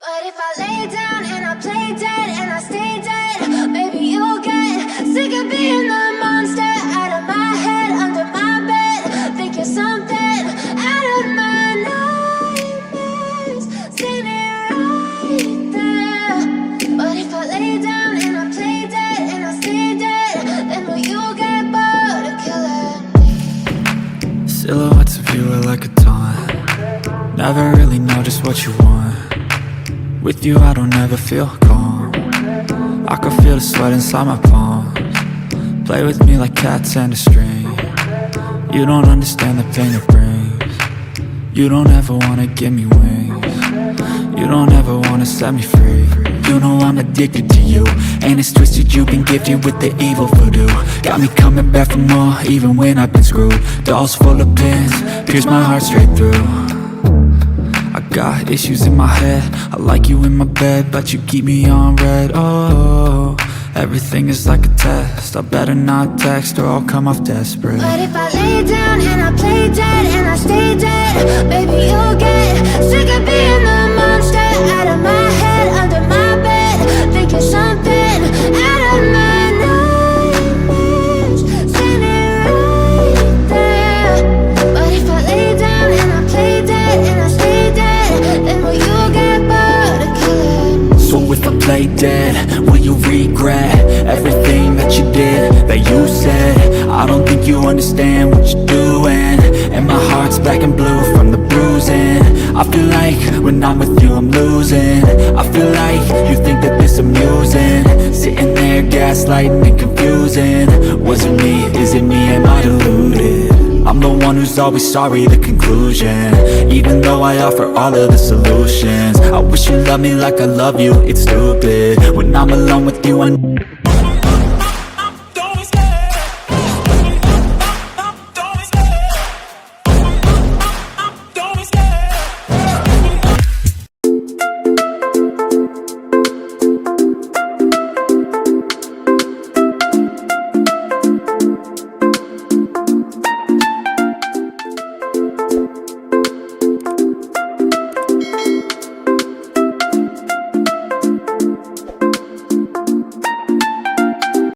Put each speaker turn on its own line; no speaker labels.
But if I lay down and I play dead and I stay dead, maybe you'll get sick of being the monster out of my head, under my bed. Think you're something out of my nightmares, seen it right there. But if I lay down and I play dead and I stay dead, then will you get bored of killing me?
Silhouettes of you are like a taunt. Never really know just what you want. With you I don't ever feel calm. I can feel the sweat inside my palms. Play with me like cats and a string. You don't understand the pain it brings. You don't ever wanna give me wings. You don't ever wanna set me free. You know I'm addicted to you, and it's twisted, you've been gifted with the evil voodoo. Got me coming back for more, even when I've been screwed. Dolls full of pins, pierce my heart straight through. I got issues in my head, I like you in my bed, but you keep me on red. Oh, everything is like a test, I better not text or I'll come off desperate.
But if I lay down and I play dead and I stay dead, maybe you'll get sick of being the monster out of my head, under my bed. Think you're something out of my nightmares, seen it right there. But if I lay down and I play dead and I stay dead, then will you get bored of killing me?
So if I play dead, will you regret everything that you did, that you said? I don't think you understand what you're doing, and my heart's black and blue from the bruising. I feel like when I'm with you I'm losing. I feel like you think that this amusing, sitting there gaslighting and confusing. Was it me? Is it me? Am I deluded? I'm the one who's always sorry, the conclusion. Even though I offer all of the solutions, I wish you loved me like I love you, it's stupid. When I'm alone with you I